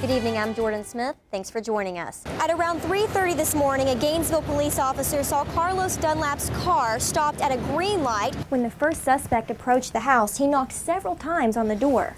Good evening, I'm Jordan Smith. Thanks for joining us. At around 3:30 this morning, a Gainesville police officer saw Carlos Dunlap's car stopped at a green light. When the first suspect approached the house, he knocked several times on the door.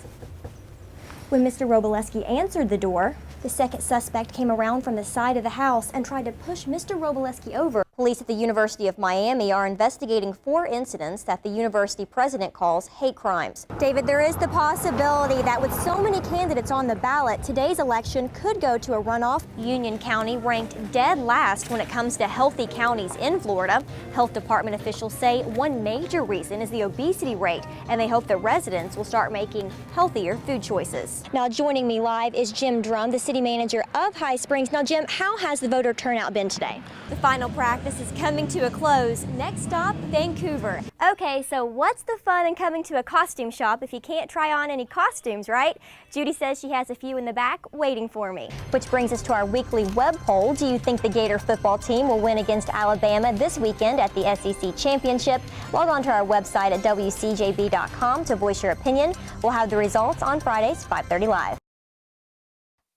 When Mr. Robleski answered the door, the second suspect came around from the side of the house and tried to push Mr. Robleski over. Police at the University of Miami are investigating 4 incidents that the university president calls hate crimes. David, there is the possibility that with so many candidates on the ballot, today's election could go to a runoff. Union County ranked dead last when it comes to healthy counties in Florida. Health department officials say one major reason is the obesity rate, and they hope that residents will start making healthier food choices. Now joining me live is Jim Drum, the city manager of High Springs. Now Jim, how has the voter turnout been today? The final practice is coming to a close. Next stop, Vancouver. Okay, so what's the fun in coming to a costume shop if you can't try on any costumes, right? Judy says she has a few in the back waiting for me. Which brings us to our weekly web poll. Do you think the Gator football team will win against Alabama this weekend at the SEC Championship? Log on to our website at WCJB.com to voice your opinion. We'll have the results on Fridays, 5:30 live.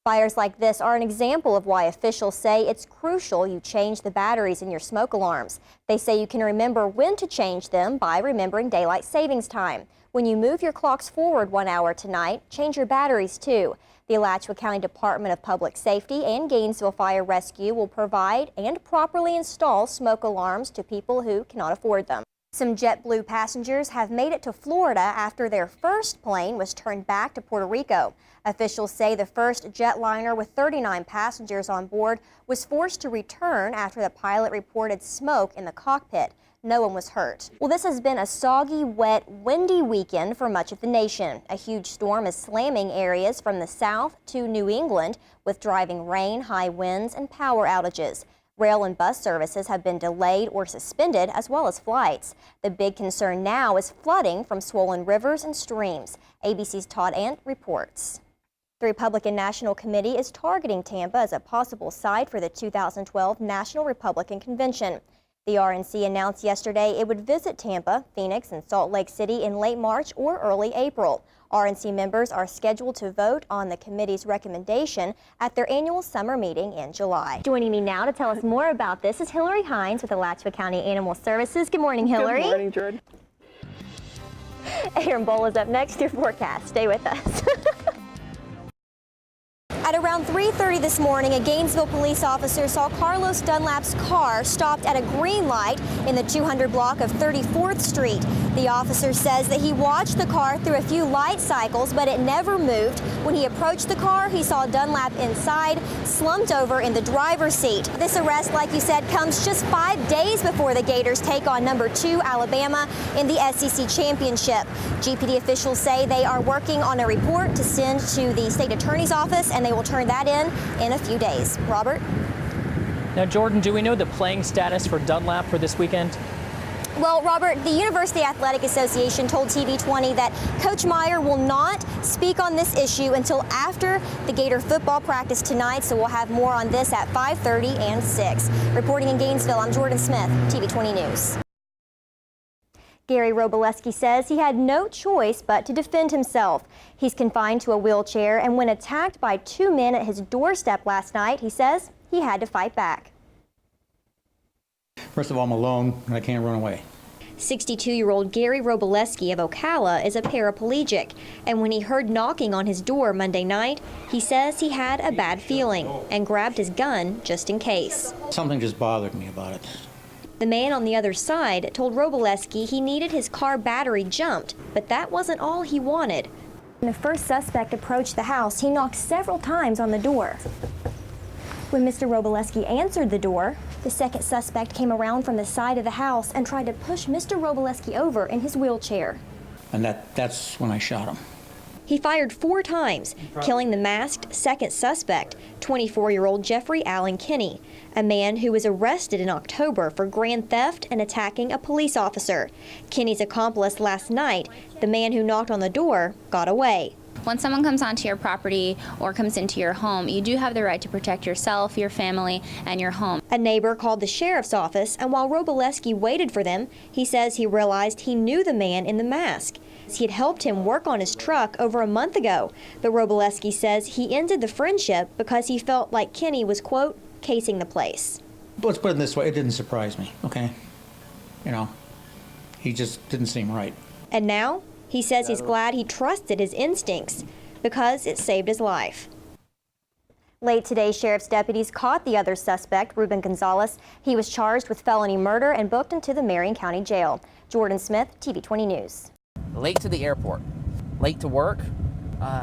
Fires like this are an example of why officials say it's crucial you change the batteries in your smoke alarms. They say you can remember when to change them by remembering daylight savings time. When you move your clocks forward 1 hour tonight, change your batteries too. The Alachua County Department of Public Safety and Gainesville Fire Rescue will provide and properly install smoke alarms to people who cannot afford them. Some JetBlue passengers have made it to Florida after their first plane was turned back to Puerto Rico. Officials say the first jetliner with 39 passengers on board was forced to return after the pilot reported smoke in the cockpit. No one was hurt. Well, this has been a soggy, wet, windy weekend for much of the nation. A huge storm is slamming areas from the south to New England with driving rain, high winds, and power outages. Rail and bus services have been delayed or suspended, as well as flights. The big concern now is flooding from swollen rivers and streams. ABC's Todd Ant reports. The Republican National Committee is targeting Tampa as a possible site for the 2012 National Republican Convention. The RNC announced yesterday it would visit Tampa, Phoenix, and Salt Lake City in late March or early April. RNC members are scheduled to vote on the committee's recommendation at their annual summer meeting in July. Joining me now to tell us more about this is Hillary Hines with Alachua County Animal Services. Good morning, Hillary. Good morning, Jordan. Aaron Bowl is up next. Your forecast. Stay with us. At around 3:30 this morning, a Gainesville police officer saw Carlos Dunlap's car stopped at a green light in the 200 block of 34th Street. The officer says that he watched the car through a few light cycles, but it never moved. When he approached the car, he saw Dunlap inside, slumped over in the driver's seat. This arrest, like you said, comes just 5 days before the Gators take on number 2 Alabama in the SEC Championship. GPD officials say they are working on a report to send to the state attorney's office, and they will turn that in a few days. Robert? Now, Jordan, do we know the playing status for Dunlap for this weekend? Well, Robert, the University Athletic Association told TV20 that Coach Meyer will not speak on this issue until after the Gator football practice tonight, so we'll have more on this at 5:30 and 6. Reporting in Gainesville, I'm Jordan Smith, TV20 News. Gary Robleski says he had no choice but to defend himself. He's confined to a wheelchair, and when attacked by 2 men at his doorstep last night, he says he had to fight back. First of all, I'm alone and I can't run away. 62-year-old Gary Robleski of Ocala is a paraplegic, and when he heard knocking on his door Monday night, he says he had a bad feeling and grabbed his gun just in case. Something just bothered me about it. The man on the other side told Robleski he needed his car battery jumped, but that wasn't all he wanted. When the first suspect approached the house, he knocked several times on the door. When Mr. Robleski answered the door, the second suspect came around from the side of the house and tried to push Mr. Robleski over in his wheelchair. And that's when I shot him. He fired 4 times, killing the masked second suspect, 24-year-old Jeffrey Allen Kinney, a man who was arrested in October for grand theft and attacking a police officer. Kinney's accomplice last night, the man who knocked on the door, got away. When someone comes onto your property or comes into your home, you do have the right to protect yourself, your family, and your home. A neighbor called the sheriff's office, and while Robleski waited for them, he says he realized he knew the man in the mask. He had helped him work on his truck over a month ago, but Roboleski says he ended the friendship because he felt like Kenny was, quote, casing the place. Let's put it this way, it didn't surprise me, okay? You know, he just didn't seem right. And now, he says he's glad he trusted his instincts because it saved his life. Late today, sheriff's deputies caught the other suspect, Ruben Gonzalez. He was charged with felony murder and booked into the Marion County Jail. Jordan Smith, TV 20 News. Late to the airport, late to work.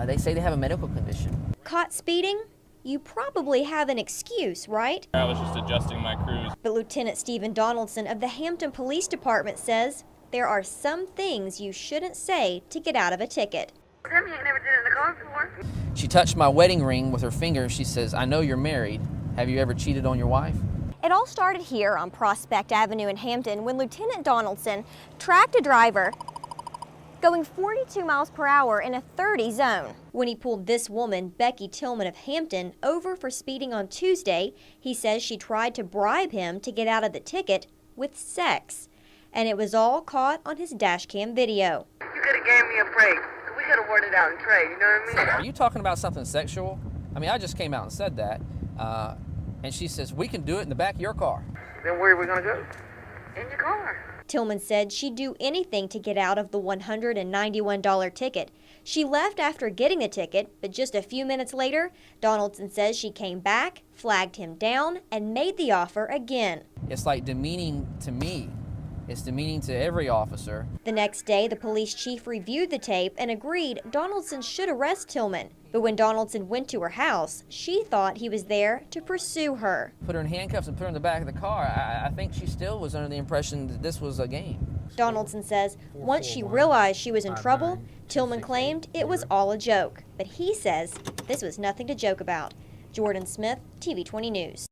They say they have a medical condition. Caught speeding? You probably have an excuse, right? I was just adjusting my cruise. But Lieutenant Stephen Donaldson of the Hampton Police Department says there are some things you shouldn't say to get out of a ticket. Tell me you ain't never did it in the car before. She touched my wedding ring with her finger. She says, "I know you're married. Have you ever cheated on your wife?" It all started here on Prospect Avenue in Hampton when Lieutenant Donaldson tracked a driver going 42 miles per hour in a 30 zone. When he pulled this woman, Becky Tillman of Hampton, over for speeding on Tuesday, he says she tried to bribe him to get out of the ticket with sex. And it was all caught on his dash cam video. You could have gave me a break. We could have worked it out in trade, you know what I mean? Are you talking about something sexual? I mean, I just came out and said that. And she says, "We can do it in the back of your car." Then where are we going to go? In your car. Tillman said she'd do anything to get out of the $191 ticket. She left after getting the ticket, but just a few minutes later, Donaldson says she came back, flagged him down, and made the offer again. It's like demeaning to me. It's demeaning to every officer. The next day, the police chief reviewed the tape and agreed Donaldson should arrest Tillman. But when Donaldson went to her house, she thought he was there to pursue her. Put her in handcuffs and put her in the back of the car. I think she still was under the impression that this was a game. Donaldson says once she realized she was in trouble, Tillman claimed it was all a joke. But he says this was nothing to joke about. Jordan Smith, TV 20 News.